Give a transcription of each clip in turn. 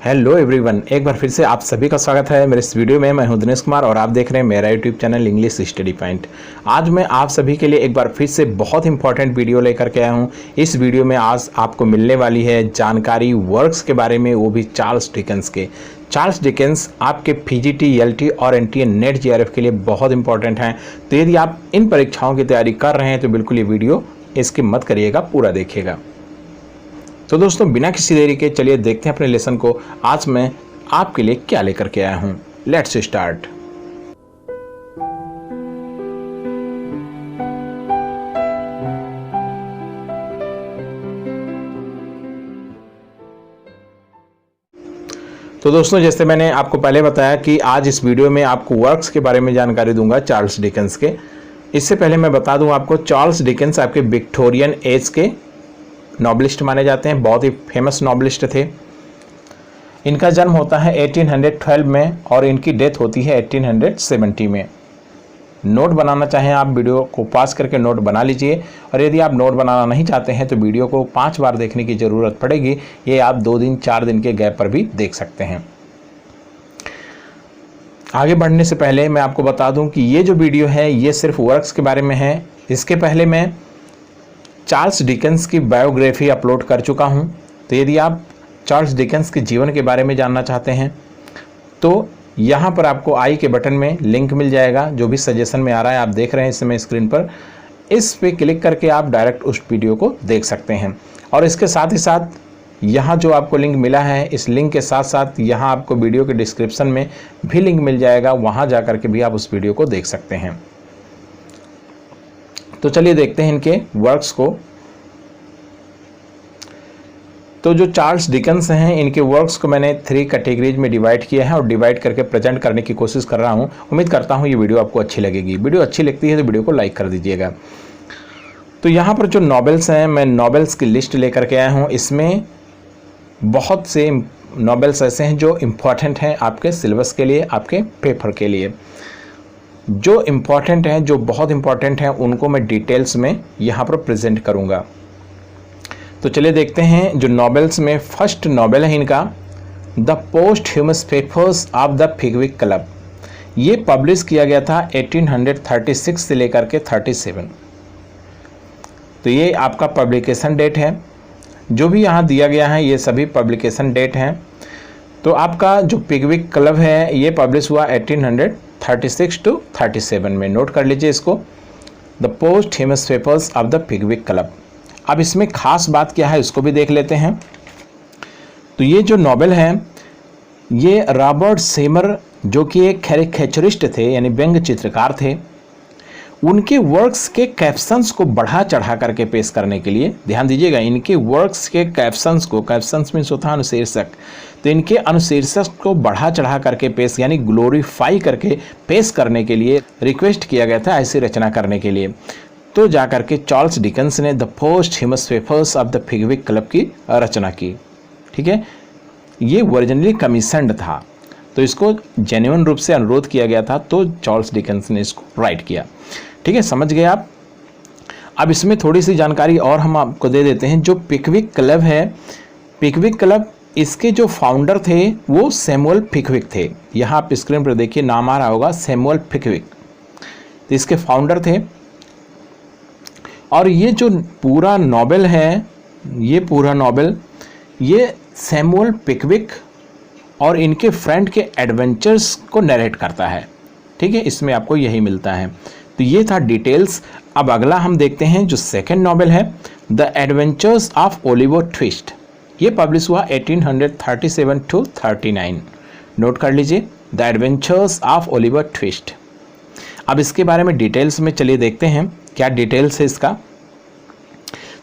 Hello everyone, एक बार फिर से आप सभी का स्वागत है मेरे इस वीडियो में। मैं हूं दिनेश कुमार और आप देख रहे हैं मेरा YouTube channel English study point. आज मैं आप सभी के लिए एक बार फिर से बहुत इंपॉर्टेंट वीडियो लेकर के आया हूं। इस वीडियो में आज आपको मिलने वाली है जानकारी वर्क्स के बारे में, वो भी चार्ल्स डिकेंस के। चार्ल्स डिकेंस आपके पीजीटी, एलटी और एनटीए नेट जीआरएफ के लिए बहुत इंपॉर्टेंट हैं। तो यदि आप इन परीक्षाओं की तैयारी कर रहे हैं तो बिल्कुल ये वीडियो इसकी मत करिएगा, पूरा देखिएगा। तो दोस्तों, बिना किसी देरी के चलिए देखते हैं अपने लेसन को। आज मैं आपके लिए क्या लेकर के आया हूं। Let's start. तो दोस्तों, जैसे मैंने आपको पहले बताया कि आज इस वीडियो में आपको वर्क्स के बारे में जानकारी दूंगा चार्ल्स डिकेंस के। इससे पहले मैं बता दूं आपको, चार्ल्स डिकेंस आपके विक्टोरियन एज के नॉवलिस्ट माने जाते हैं, बहुत ही फेमस नॉवलिस्ट थे। इनका जन्म होता है 1812 में और इनकी डेथ होती है 1870 में। नोट बनाना चाहें आप, वीडियो को पास करके नोट बना लीजिए, और यदि आप नोट बनाना नहीं चाहते हैं तो वीडियो को 5 बार देखने की ज़रूरत पड़ेगी। ये आप 2 दिन 4 दिन के गैप पर भी देख सकते हैं। आगे बढ़ने से पहले मैं आपको बता दूं कि ये जो वीडियो है ये सिर्फ वर्क्स के बारे में है। इसके पहले मैं चार्ल्स डिकेंस की बायोग्राफी अपलोड कर चुका हूं। तो यदि आप चार्ल्स डिकेंस के जीवन के बारे में जानना चाहते हैं तो यहां पर आपको आई के बटन में लिंक मिल जाएगा, जो भी सजेशन में आ रहा है आप देख रहे हैं इस समय स्क्रीन पर। इस पे क्लिक करके आप डायरेक्ट उस वीडियो को देख सकते हैं। और इसके साथ ही साथ यहाँ जो आपको लिंक मिला है, इस लिंक के साथ साथ यहाँ आपको वीडियो के डिस्क्रिप्शन में भी लिंक मिल जाएगा, वहाँ जा करके भी आप उस वीडियो को देख सकते हैं। तो चलिए देखते हैं इनके वर्क्स को। तो जो चार्ल्स डिकेंस हैं, इनके वर्क्स को मैंने 3 कैटेगरीज में डिवाइड किया है और डिवाइड करके प्रेजेंट करने की कोशिश कर रहा हूं। उम्मीद करता हूं ये वीडियो आपको अच्छी लगेगी। वीडियो अच्छी लगती है तो वीडियो को लाइक कर दीजिएगा। तो यहाँ पर जो नॉवेल्स हैं, मैं नॉवेल्स की लिस्ट लेकर के आया हूँ। इसमें बहुत से नॉवेल्स ऐसे हैं जो इम्पॉर्टेंट हैं आपके सिलेबस के लिए, आपके पेपर के लिए। जो इम्पॉर्टेंट हैं, जो बहुत इम्पॉर्टेंट हैं, उनको मैं डिटेल्स में यहाँ पर प्रेजेंट करूँगा। तो चलिए देखते हैं। जो नॉवेल्स में फर्स्ट नॉवेल है इनका, the posthumous papers of the Pickwick club. ये पब्लिश किया गया था 1836 से लेकर के 37। तो ये आपका पब्लिकेशन डेट है। जो भी यहाँ दिया गया है ये सभी पब्लिकेशन डेट हैं। तो आपका जो पिकविक क्लब है ये पब्लिश हुआ 1836 to 37 में। नोट कर लीजिए इसको, the posthumous papers of the Pickwick club. अब इसमें खास बात क्या है उसको भी देख लेते हैं। तो ये जो नॉवेल है ये रॉबर्ट सेमर, जो कि एक कैरिकेचरिस्ट थे, यानी व्यंग्य चित्रकार थे, उनके वर्क्स के कैप्शंस को बढ़ा चढ़ा करके पेश करने के लिए, ध्यान दीजिएगा, इनके वर्क्स के कैप्शंस को, कैप्शंस मीन्स होता है अनुशीर्षक, तो इनके अनुशीर्षक को बढ़ा चढ़ा करके पेश यानी ग्लोरीफाई करके पेश करने के लिए रिक्वेस्ट किया गया था ऐसी रचना करने के लिए। तो जाकर के चार्ल्स डिकेंस ने the posthumous papers of the Pickwick club की रचना की। ठीक है, ये ओरिजिनली कमीशन्ड था, तो इसको जेन्युइन रूप से अनुरोध किया गया था, तो चार्ल्स डिकेंस ने इसको राइट किया। ठीक है, समझ गए आप। अब इसमें थोड़ी सी जानकारी और हम आपको दे देते हैं। जो पिकविक क्लब है, पिकविक क्लब, इसके जो फाउंडर थे वो सैमुअल पिकविक थे। यहाँ आप स्क्रीन पर देखिए नाम आ रहा होगा, सैमुअल पिकविक, तो इसके फाउंडर थे। और ये जो पूरा नॉवेल है, ये पूरा नॉवेल ये सैमुअल पिकविक और इनके फ्रेंड के एडवेंचर्स को नरेट करता है। ठीक है, इसमें आपको यही मिलता है। तो ये था डिटेल्स। अब अगला हम देखते हैं जो सेकंड नॉवेल है, the adventures of Oliver twist. ये पब्लिश हुआ 1837 to 39। नोट कर लीजिए, the adventures of Oliver twist. अब इसके बारे में डिटेल्स में चलिए देखते हैं क्या डिटेल्स है इसका।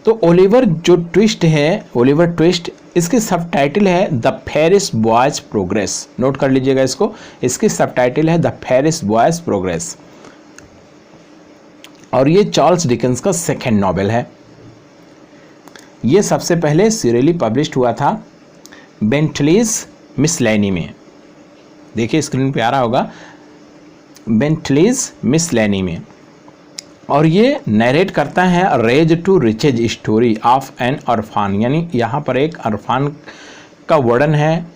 तो ओलिवर जो ट्विस्ट है, ओलिवर ट्विस्ट, इसकी सबटाइटल है the parish boy's progress. Note कर लीजिएगा इसको, इसकी सबटाइटल है द फेरिस बॉयज प्रोग्रेस। और ये चार्ल्स डिकेंस का सेकंड नॉवेल है। ये सबसे पहले सीरियली पब्लिश्ड हुआ था बेंटलीज मिसलेनी में। देखिए स्क्रीन पे आ रहा होगा, बेंटलीज मिसलेनी में। और ये नरेट करता है rags to riches story of an orphan, यानी यहाँ पर एक अरफान का वर्णन है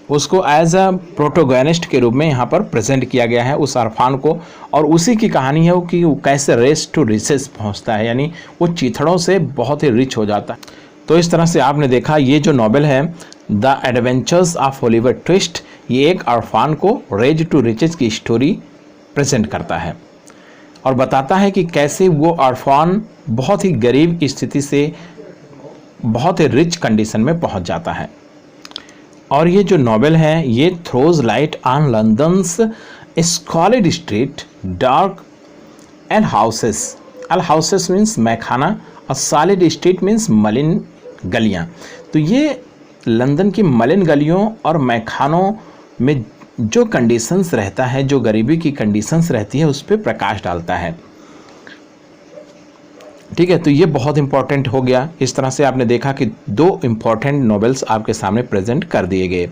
उसको एज अ प्रोटोगनिस्ट के रूप में यहाँ पर प्रेजेंट किया गया है उस अरफान को, और उसी की कहानी है वो कि वो कैसे रेस टू रिचेस पहुँचता है, यानी वो चिथड़ों से बहुत ही रिच हो जाता है। तो इस तरह से आपने देखा ये जो नॉवेल है the adventures of Oliver twist, ये एक अरफान को रेज टू रिचेस की स्टोरी प्रेजेंट करता है और बताता है कि कैसे वो अरफान बहुत ही गरीब की स्थिति से बहुत ही रिच कंडीशन में पहुंच जाता है। और ये जो नॉवेल है ये throws light on London's squalid street dark and houses. Ale houses means मैखाना और सॉलिड स्ट्रीट मीन्स मलिन गलियां। तो ये लंदन की मलिन गलियों और मैखानों में जो कंडीशंस रहता है, जो गरीबी की कंडीशंस रहती है, उस पर प्रकाश डालता है। ठीक है, तो ये बहुत इंपॉर्टेंट हो गया। इस तरह से आपने देखा कि 2 इंपॉर्टेंट नॉवेल्स आपके सामने प्रेजेंट कर दिए गए,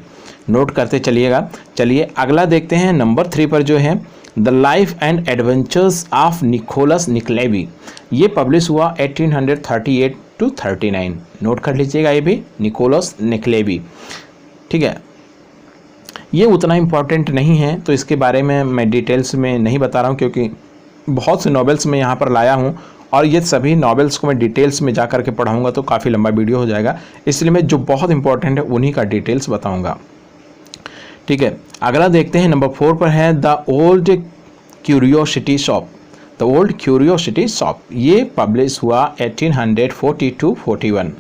नोट करते चलिएगा। चलिए अगला देखते हैं, नंबर 3 पर जो है the life and adventures of Nicholas Nickleby. ये पब्लिश हुआ 1838 to 39, नोट कर लीजिएगा ये भी, निकोलस निकलेबी। ठीक है, ये उतना इम्पॉर्टेंट नहीं है तो इसके बारे में मैं डिटेल्स में नहीं बता रहा हूँ, क्योंकि बहुत से नॉवेल्स मैं यहाँ पर लाया हूँ और ये सभी नॉवेल्स को मैं डिटेल्स में जा करके पढ़ाऊँगा तो काफ़ी लंबा वीडियो हो जाएगा, इसलिए मैं जो बहुत इंपॉर्टेंट है उन्हीं का डिटेल्स बताऊँगा। ठीक है, अगला देखते हैं, नंबर 4 पर है the old curiosity shop. The old curiosity shop ये पब्लिश हुआ 1840 to 41,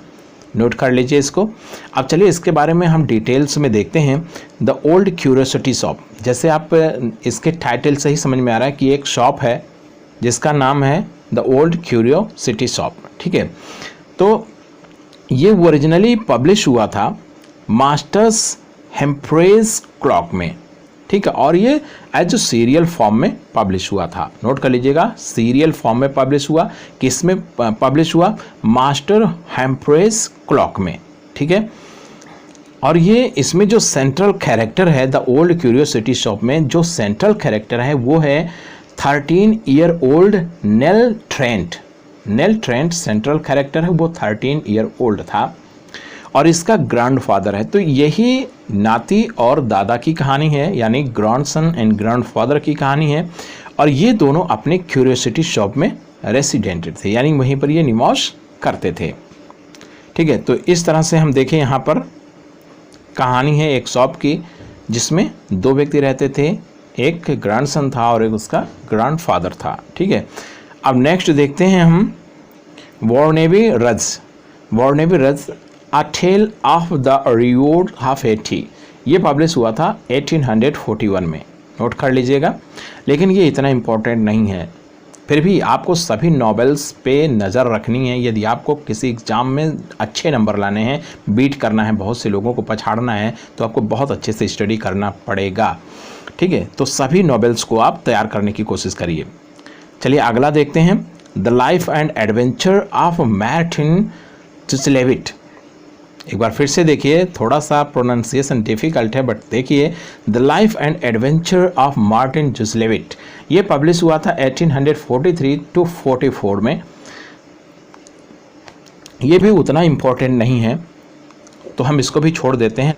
नोट कर लीजिए इसको। अब चलिए इसके बारे में हम डिटेल्स में देखते हैं। द ओल्ड क्यूरियोसिटी शॉप, जैसे आप इसके टाइटल से ही समझ में आ रहा है कि एक शॉप है जिसका नाम है द ओल्ड क्यूरियोसिटी शॉप। ठीक है, तो ये ओरिजिनली पब्लिश हुआ था मास्टर्स हेम्फ्रेज क्लॉक में। ठीक है, और ये एज ए सीरियल फॉर्म में पब्लिश हुआ था, नोट कर लीजिएगा, सीरियल फॉर्म में पब्लिश हुआ। किसमें पब्लिश हुआ? मास्टर हेम्फ्रेज क्लॉक में। ठीक है, और ये इसमें जो सेंट्रल कैरेक्टर है द ओल्ड क्यूरियोसिटी शॉप में, जो सेंट्रल कैरेक्टर है वो है 13 year old nail Trent. Nail Trent central character है, वो 13 ईयर ओल्ड था और इसका ग्रैंडफादर है। तो यही नाती और दादा की कहानी है, यानी ग्रैंडसन एंड ग्रैंडफादर की कहानी है। और ये दोनों अपने क्यूरियोसिटी शॉप में रेसिडेंटेड थे, यानी वहीं पर ये निवास करते थे। ठीक है, तो इस तरह से हम देखें यहाँ पर कहानी है एक शॉप की जिसमें 2 व्यक्ति रहते थे, एक ग्रैंडसन था और एक उसका ग्रैंडफादर था। ठीक है, अब नेक्स्ट देखते हैं हम वॉर्नेबी रज। वॉर्नेबी रज A Tale of the Reward of Hetty, ये पब्लिश हुआ था 1841 में, नोट कर लीजिएगा। लेकिन ये इतना इम्पोर्टेंट नहीं है, फिर भी आपको सभी नॉवेल्स पे नज़र रखनी है। यदि आपको किसी एग्ज़ाम में अच्छे नंबर लाने हैं, बीट करना है, बहुत से लोगों को पछाड़ना है, तो आपको बहुत अच्छे से स्टडी करना पड़ेगा। ठीक है, तो सभी नॉवेल्स को आप तैयार करने की कोशिश करिए। चलिए अगला देखते हैं, the life and adventure of Martin Chuzzlewit. एक बार फिर से देखिए, थोड़ा सा प्रोनाउंसिएशन डिफ़िकल्ट है बट देखिए, the life and adventure of Martin Chuzzlewit ये पब्लिश हुआ था 1843 to 44 में। ये भी उतना इम्पोर्टेंट नहीं है तो हम इसको भी छोड़ देते हैं।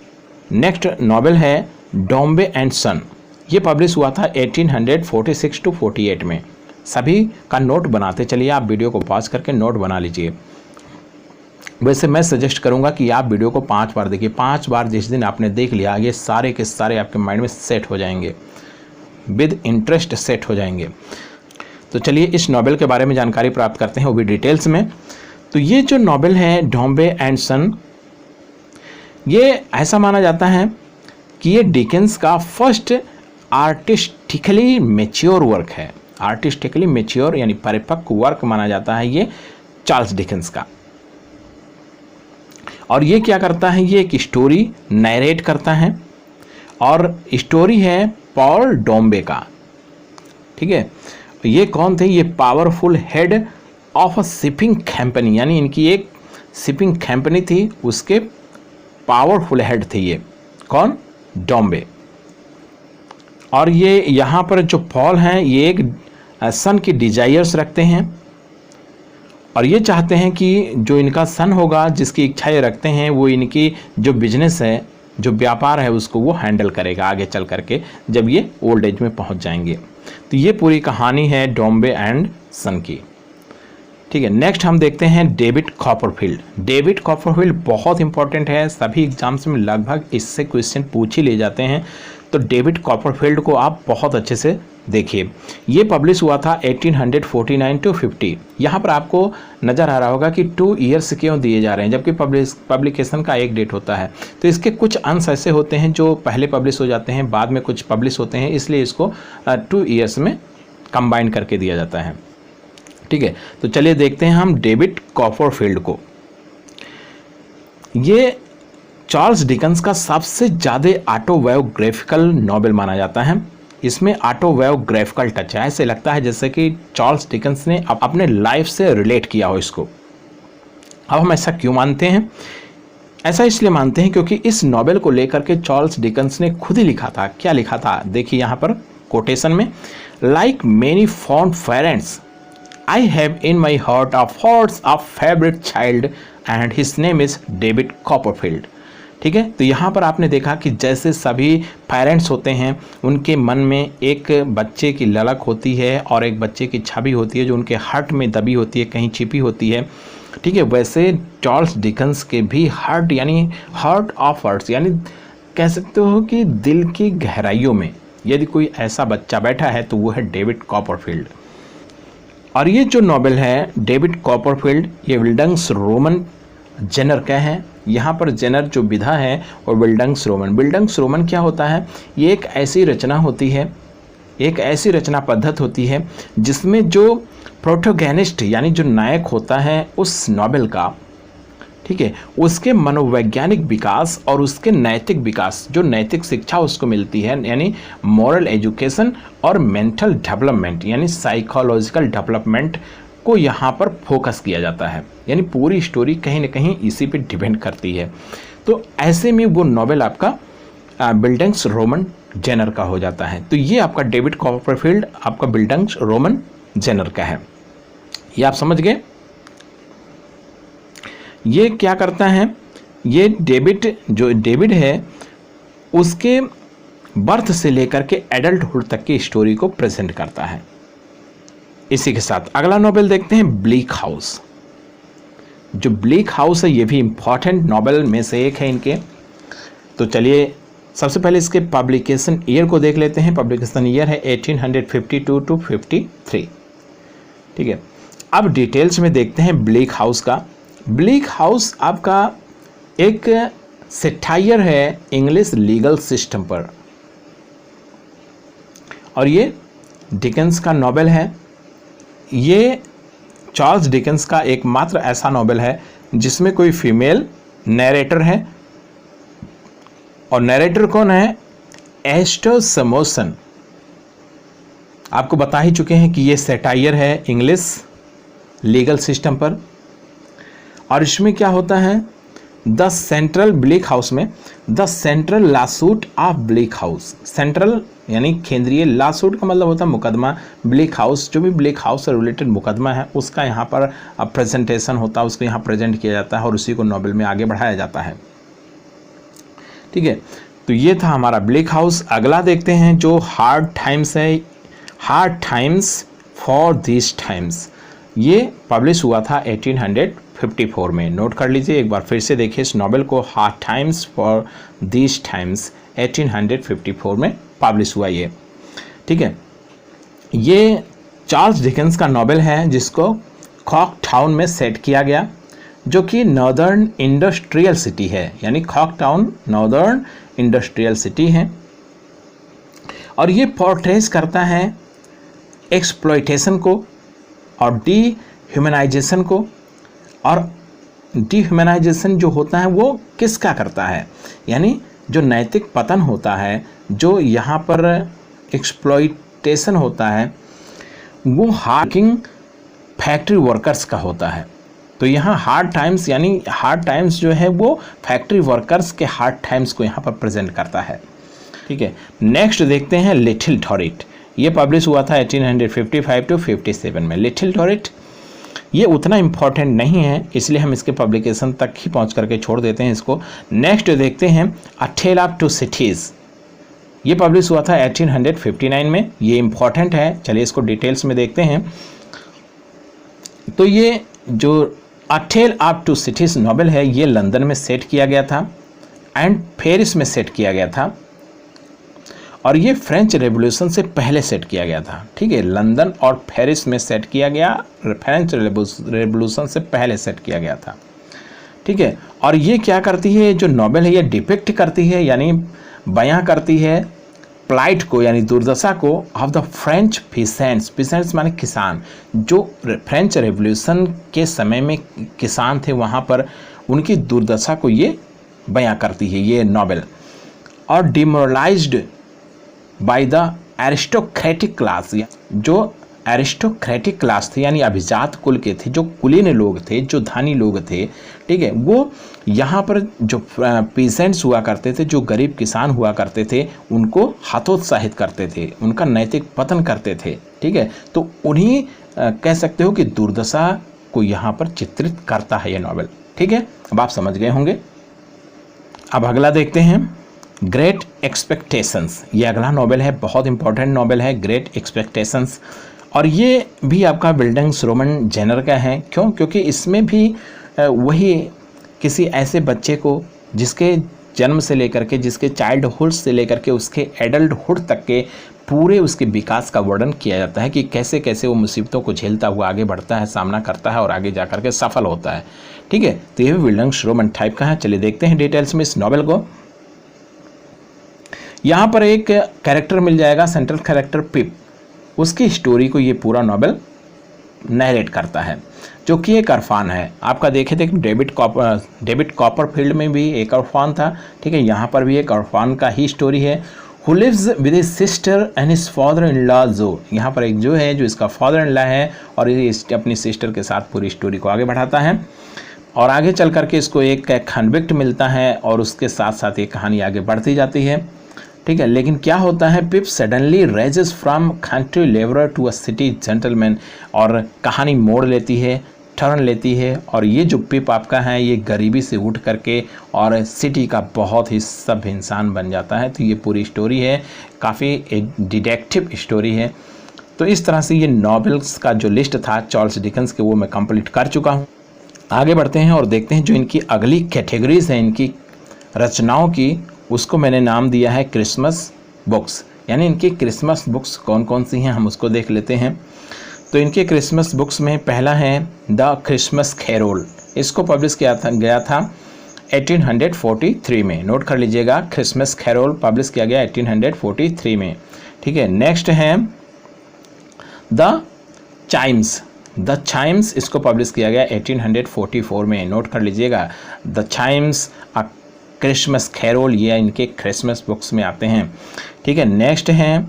नेक्स्ट नॉवेल है डॉम्बे एंड सन, ये पब्लिश हुआ था 1846 to 48 में। सभी का नोट बनाते चलिए, आप वीडियो को पॉज करके नोट बना लीजिए। वैसे मैं सजेस्ट करूंगा कि आप वीडियो को 5 बार देखिए। 5 बार जिस दिन आपने देख लिया, ये सारे के सारे आपके माइंड में सेट हो जाएंगे, विद इंटरेस्ट सेट हो जाएंगे। तो चलिए इस नॉवेल के बारे में जानकारी प्राप्त करते हैं, वो भी डिटेल्स में। तो ये जो नॉवेल है डॉम्बे एंड सन, ये ऐसा माना जाता है कि ये डिकेंस का फर्स्ट आर्टिस्टिकली मैच्योर वर्क है। आर्टिस्टिकली मैच्योर यानी परिपक्व वर्क माना जाता है ये चार्ल्स डिकेंस का। और ये क्या करता है, ये एक स्टोरी नरेट करता है और स्टोरी है पॉल डॉम्बे का। ठीक है, ये कौन थे? ये powerful head of a shipping company, यानी इनकी एक शिपिंग कंपनी थी, उसके पावरफुल हेड थे ये। कौन? डॉम्बे। और ये यहाँ पर जो पॉल हैं ये एक सन की डिजायर्स रखते हैं और ये चाहते हैं कि जो इनका सन होगा, जिसकी इच्छाएं रखते हैं, वो इनकी जो बिजनेस है जो व्यापार है उसको वो हैंडल करेगा आगे चल करके जब ये ओल्ड एज में पहुंच जाएंगे। तो ये पूरी कहानी है डोम्बे एंड सन की। ठीक है, नेक्स्ट हम देखते हैं डेविड कॉपरफील्ड। डेविड कॉपरफील्ड बहुत इंपॉर्टेंट है, सभी एग्जाम्स में लगभग इससे क्वेश्चन पूछ ही ले जाते हैं। तो डेविड कॉपरफील्ड को आप बहुत अच्छे से देखिए। ये पब्लिश हुआ था 1849 टू 50। यहाँ पर आपको नज़र आ रहा होगा कि 2 ईयर्स क्यों दिए जा रहे हैं जबकि पब्लिकेशन का एक डेट होता है। तो इसके कुछ अंश ऐसे होते हैं जो पहले पब्लिश हो जाते हैं, बाद में कुछ पब्लिश होते हैं, इसलिए इसको 2 ईयर्स में कंबाइन करके दिया जाता है। ठीक है, तो चलिए देखते हैं हम डेविड कॉपरफील्ड को। ये चार्ल्स डिकेंस का सबसे ज़्यादा ऑटोबायोग्राफिकल नॉवेल माना जाता है। इसमें ऑटोबायोग्राफिकल टच है, ऐसे लगता है जैसे कि चार्ल्स डिकेंस ने अपने लाइफ से रिलेट किया हो इसको। अब हम ऐसा क्यों मानते हैं? ऐसा इसलिए मानते हैं क्योंकि इस नॉवेल को लेकर के चार्ल्स डिकेंस ने खुद ही लिखा था। क्या लिखा था देखिए यहाँ पर कोटेशन में, like many fond parents I have in my heart a favorite child and his name is David Copperfield। ठीक है, तो यहाँ पर आपने देखा कि जैसे सभी पेरेंट्स होते हैं उनके मन में एक बच्चे की ललक होती है और एक बच्चे की छवि होती है जो उनके हार्ट में दबी होती है, कहीं छिपी होती है। ठीक है, वैसे चार्ल्स डिकेंस के भी हार्ट यानी हार्ट ऑफ हार्ट्स यानी कह सकते हो कि दिल की गहराइयों में यदि कोई ऐसा बच्चा बैठा है तो वो है डेविड कॉपरफील्ड। और ये जो नॉवेल है डेविड कॉपरफील्ड, ये विल्डंग्स रोमन जेनर का है। यहाँ पर जेनर जो विधा है और विल्डंग्स रोमन। विल्डंग्स रोमन क्या होता है? ये एक ऐसी रचना होती है, एक ऐसी रचना पद्धत होती है जिसमें जो प्रोटोगेनिस्ट यानी जो नायक होता है उस नॉवेल का, ठीक है, उसके मनोवैज्ञानिक विकास और उसके नैतिक विकास, जो नैतिक शिक्षा उसको मिलती है यानी मॉरल एजुकेशन और मेंटल डेवलपमेंट यानी साइकोलॉजिकल डेवलपमेंट को यहाँ पर फोकस किया जाता है। यानी पूरी स्टोरी कहीं ना कहीं इसी पे डिपेंड करती है। तो ऐसे में वो नॉवेल आपका बिल्डंग्स रोमन जेनर का हो जाता है। तो ये आपका डेविड कॉपरफील्ड आपका बिल्डंग्स रोमन जेनर का है, ये आप समझ गए। ये क्या करता है? ये डेविड है उसके बर्थ से लेकर के एडल्टहुड तक की स्टोरी को प्रेजेंट करता है। इसी के साथ अगला नॉवेल देखते हैं ब्लीक हाउस। जो ब्लीक हाउस है ये भी इंपॉर्टेंट नॉवेल में से एक है इनके। तो चलिए सबसे पहले इसके पब्लिकेशन ईयर को देख लेते हैं। पब्लिकेशन ईयर है 1852 टू 53। ठीक है, अब डिटेल्स में देखते हैं ब्लीक हाउस का। ब्लीक हाउस आपका एक सेटायर है इंग्लिश लीगल सिस्टम पर और ये डिकेंस का नॉवेल है। ये चार्ल्स डिकेंस का एकमात्र ऐसा नॉवेल है जिसमें कोई फीमेल नैरेटर है और नैरेटर कौन है? एस्टर समोसन। आपको बता ही चुके हैं कि ये सेटायर है इंग्लिश लीगल सिस्टम पर। और इसमें क्या होता है? द सेंट्रल ब्लीक हाउस में the central lawsuit of Bleak House. Central यानी केंद्रीय, लासूट का मतलब होता है मुकदमा। ब्लीक हाउस जो भी ब्लीक हाउस से रिलेटेड मुकदमा है उसका यहाँ पर प्रेजेंटेशन होता है, उसको यहाँ प्रेजेंट किया जाता है और उसी को नॉवेल में आगे बढ़ाया जाता है। ठीक है, तो ये था हमारा ब्लीक हाउस। अगला देखते हैं जो हार्ड टाइम्स है। Hard times for this times, ये पब्लिश हुआ था 1854 में। नोट कर लीजिए, एक बार फिर से देखिए इस नॉवेल को। Hard times for this times 1854 में पब्लिश हुआ ये। ठीक है, ये चार्ल्स डिकेंस का नॉवेल है जिसको कॉक टाउन में सेट किया गया, जो कि नॉर्दर्न इंडस्ट्रियल सिटी है। यानी Coketown northern industrial city है और ये पोर्ट्रेस करता है एक्सप्लॉयटेशन को और डीह्यूमनाइजेशन को। और डीह्यूमनाइजेशन जो होता है वो किसका करता है? यानी जो नैतिक पतन होता है, जो यहाँ पर एक्सप्लॉयटेशन होता है, वो हार्किंग फैक्ट्री वर्कर्स का होता है। तो यहाँ हार्ड टाइम्स यानी हार्ड टाइम्स जो है वो फैक्ट्री वर्कर्स के हार्ड टाइम्स को यहाँ पर प्रेजेंट करता है। ठीक है, नेक्स्ट देखते हैं लिटिल डॉरिट। ये पब्लिश हुआ था 1855 टू 57 में। लिटिल डॉरिट ये उतना इम्पॉर्टेंट नहीं है, इसलिए हम इसके पब्लिकेशन तक ही पहुंच करके छोड़ देते हैं इसको। नेक्स्ट देखते हैं अ टेल ऑफ टू सिटीज़। ये पब्लिश हुआ था 1859 में। ये इम्पॉर्टेंट है, चलिए इसको डिटेल्स में देखते हैं। तो ये जो a tale of two cities novel है, ये लंदन में सेट किया गया था एंड पेरिस में सेट किया गया था, और ये फ्रेंच रेवोल्यूशन से पहले सेट किया गया था। ठीक है, लंदन और पेरिस में सेट किया गया, फ्रेंच रेवोल्यूशन से पहले सेट किया गया था। ठीक है, और ये क्या करती है, जो नॉवेल है ये डिपिक्ट करती है, यानी बयां करती है प्लाइट को, यानी दुर्दशा को of the French peasants. Peasants माने किसान, जो फ्रेंच रेवोल्यूशन के समय में किसान थे वहाँ पर, उनकी दुर्दशा को ये बयां करती है ये नॉवेल। और डिमोरलाइज्ड बाय द एरिस्टोक्रेटिक क्लास, जो एरिस्टोक्रेटिक क्लास थे यानी अभिजात कुल के थे, जो कुलीन लोग थे, जो धनी लोग थे, ठीक है, वो यहाँ पर जो पीसेंट्स हुआ करते थे, जो गरीब किसान हुआ करते थे, उनको हतोत्साहित करते थे, उनका नैतिक पतन करते थे। ठीक है, तो उन्हीं कह सकते हो कि दुर्दशा को यहाँ पर चित्रित करता है ये नॉवेल। ठीक है, अब आप समझ गए होंगे। अब अगला देखते हैं ग्रेट एक्सपेक्टेशंस। ये अगला नॉवेल है, बहुत इंपॉर्टेंट नॉवेल है ग्रेट एक्सपेक्टेशंस। और ये भी आपका बिल्डिंग्स रोमन जेनर का है। क्यों? क्योंकि इसमें भी वही किसी ऐसे बच्चे को जिसके जन्म से लेकर के, जिसके चाइल्डहुड से लेकर के उसके एडल्टहुड तक के पूरे उसके विकास का वर्णन किया जाता है कि कैसे कैसे वो मुसीबतों को झेलता हुआ आगे बढ़ता है, सामना करता है और आगे जा कर के सफल होता है। ठीक है, तो ये भी विल्यम्स रोमन टाइप का है। चलिए देखते हैं डिटेल्स में इस नॉवेल को। यहाँ पर एक कैरेक्टर मिल जाएगा, सेंट्रल कैरेक्टर पिप। उसकी स्टोरी को ये पूरा नॉवेल नरेट करता है, जो कि एक अरफान है। आपका देखे थे डेविड कॉपरफील्ड में भी एक अरफान था। ठीक है, यहाँ पर भी एक अरफान का ही स्टोरी है। Who lives with his sister and his father in law. जो यहाँ पर एक जो है, जो इसका फादर इन लॉ है और ये अपनी सिस्टर के साथ पूरी स्टोरी को आगे बढ़ाता है। और आगे चल करके इसको एक कन्विक्ट मिलता है और उसके साथ साथ ये कहानी आगे बढ़ती जाती है। ठीक है, लेकिन क्या होता है, Pip suddenly raises from country labourer to a city gentleman. और कहानी मोड़ लेती है, टर्न लेती है, और ये जो पिप आपका है ये गरीबी से उठ करके और सिटी का बहुत ही सभ्य इंसान बन जाता है। तो ये पूरी स्टोरी है, काफ़ी एक डिटेक्टिव स्टोरी है। तो इस तरह से ये नॉवेल्स का जो लिस्ट था चार्ल्स डिकेंस के, वो मैं कंप्लीट कर चुका हूँ। आगे बढ़ते हैं और देखते हैं जो इनकी अगली कैटेगरीज हैं इनकी रचनाओं की, उसको मैंने नाम दिया है क्रिसमस बुक्स। यानी इनकी क्रिसमस बुक्स कौन कौन सी हैं हम उसको देख लेते हैं। तो इनके क्रिसमस बुक्स में पहला है द क्रिसमस कैरोल। इसको पब्लिश किया गया था 1843 में। नोट कर लीजिएगा, क्रिसमस कैरोल पब्लिश किया गया 1843 में। ठीक है, नेक्स्ट है द चाइम्स। द चाइम्स इसको पब्लिश किया गया 1844 में। नोट कर लीजिएगा, the Chimes a Christmas carol, ये इनके क्रिसमस बुक्स में आते हैं। ठीक है, नेक्स्ट है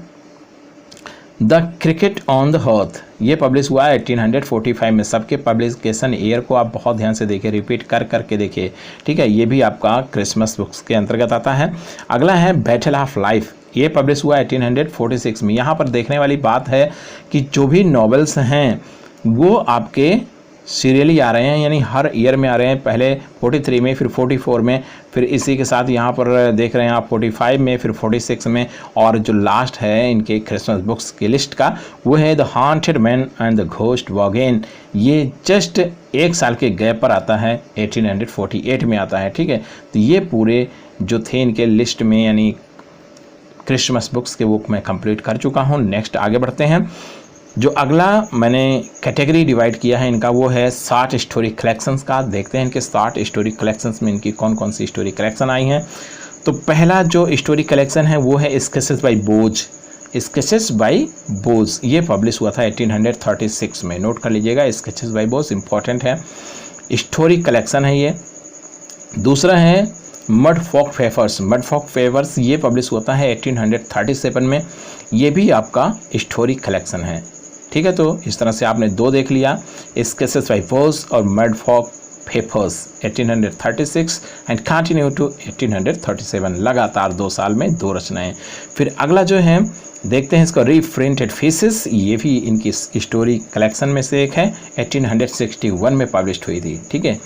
the cricket on the hearth. ये पब्लिश हुआ है 1845 में। सबके पब्लिकेशन ईयर को आप बहुत ध्यान से देखिए, रिपीट कर करके देखिए। ठीक है, ये भी आपका क्रिसमस बुक्स के अंतर्गत आता है। अगला है बैटल ऑफ लाइफ। ये पब्लिश हुआ 1846 में। यहाँ पर देखने वाली बात है कि जो भी नॉवेल्स हैं वो आपके सीरियली आ रहे हैं, यानी हर ईयर में आ रहे हैं। पहले 43 में, फिर 44 में, फिर इसी के साथ यहाँ पर देख रहे हैं आप 45 में, फिर 46 में, और जो लास्ट है इनके क्रिसमस बुक्स की लिस्ट का वो है the haunted man and the ghost bargain. ये जस्ट एक साल के गैप पर आता है, 1848 में आता है। ठीक है, तो ये पूरे जो थे इनके लिस्ट में, यानी क्रिसमस बुक्स के बुक मैं कंप्लीट कर चुका हूँ। नेक्स्ट आगे बढ़ते हैं। जो अगला मैंने कैटेगरी डिवाइड किया है इनका, वो है शॉर्ट स्टोरी कलेक्शंस का। देखते हैं इनके शॉर्ट स्टोरी कलेक्शंस में इनकी कौन कौन सी स्टोरी कलेक्शन आई हैं। तो पहला जो स्टोरी कलेक्शन है वो है स्केचेस बाय बोझ। स्केचेस बाय बोझ ये पब्लिश हुआ था 1836 में। नोट कर लीजिएगा, स्केचेस बाय बोझ इंपॉर्टेंट है, स्टोरी कलेक्शन है ये। दूसरा है मडफॉक फेवर्स। मडफॉक फेवर्स ये पब्लिश होता है 1837 में। ये भी आपका स्टोरी कलेक्शन है। ठीक है, तो इस तरह से आपने दो देख लिया, स्केचेस बाय बोझ और मडफॉक फेवर्स 1836 एंड कंटिन्यू टू 1837। लगातार 2 साल में 2 रचनाएं। फिर अगला जो है देखते हैं इसका रीप्रिंटेड फेसेस, ये भी इनकी स्टोरी कलेक्शन में से एक है, 1861 में पब्लिश हुई थी। ठीक है,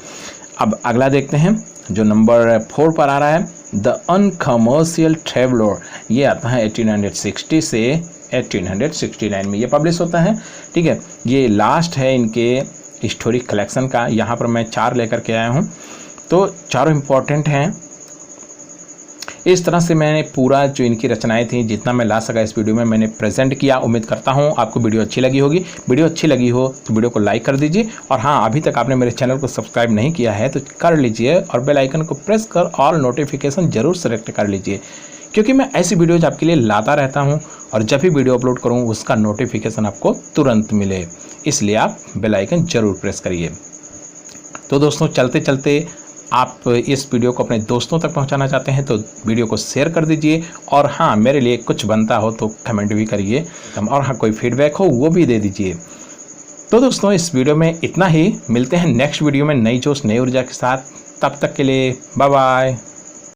अब अगला देखते हैं जो नंबर 4 पर आ रहा है, द अनकमर्शियल ट्रैवलर। ये आता है 1860 से 1869 में ये पब्लिश होता है। ठीक है, ये लास्ट है इनके स्टोरी कलेक्शन का। यहाँ पर मैं 4 लेकर के आया हूँ, तो चारों इम्पॉर्टेंट हैं। इस तरह से मैंने पूरा जो इनकी रचनाएं थी जितना मैं ला सका इस वीडियो में मैंने प्रेजेंट किया। उम्मीद करता हूं आपको वीडियो अच्छी लगी होगी। वीडियो अच्छी लगी हो तो वीडियो को लाइक कर दीजिए, और हाँ, अभी तक आपने मेरे चैनल को सब्सक्राइब नहीं किया है तो कर लीजिए, और बेल आइकन को प्रेस कर ऑल नोटिफिकेशन जरूर सेलेक्ट कर लीजिए, क्योंकि मैं ऐसी वीडियोज आपके लिए लाता रहता हूँ, और जब भी वीडियो अपलोड करूँ उसका नोटिफिकेशन आपको तुरंत मिले, इसलिए आप बेल आइकन जरूर प्रेस करिए। तो दोस्तों, चलते चलते आप इस वीडियो को अपने दोस्तों तक पहुंचाना चाहते हैं तो वीडियो को शेयर कर दीजिए, और हाँ, मेरे लिए कुछ बनता हो तो कमेंट भी करिए, और हाँ, कोई फीडबैक हो वो भी दे दीजिए। तो दोस्तों, इस वीडियो में इतना ही। मिलते हैं नेक्स्ट वीडियो में नई जोश नई ऊर्जा के साथ। तब तक के लिए बाय बाय।